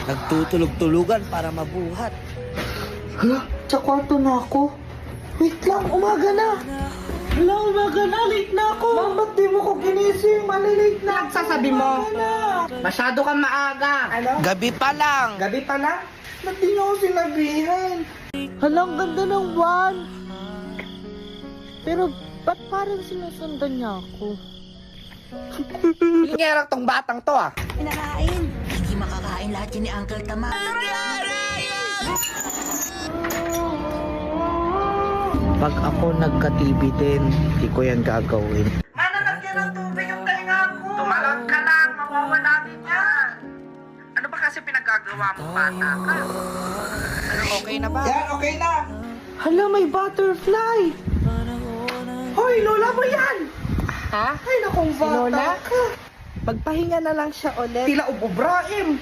Nagtutulog-tulugan para mabuhat. Hala, sa kwarto na ako. Wait lang, umaga na. Hala, umaga na, late na ako. Ma'am, ba't di mo ko ginising? Malilate na ako. Sasabi mo? Umaga na. Masyado kang maaga. Ano? Gabi pa lang. Gabi pa lang? Ba't di niyo ako sinabihan? Hala, ang ganda ng buwan. Pero, ba't parang sinusundan niya ako? Pingerang tong batang to ah. Pinakain. Hindi makakain lahat yun ni Uncle Tama. Pag ako nagka-TV din, di ko yan gagawin. Mananagyan ng tubig yung tainga ko. Tumalon ka lang, mawawala din yan. Ano ba kasi pinagagawa mo, bata ka? Ano, okay na ba? Yan, okay na. Hala, may butterfly. Hoy, lola mo yan. Ha? Ay, nakong bata Lola? ka. Magpahinga na lang siya ulit. Tila ubo Brahim.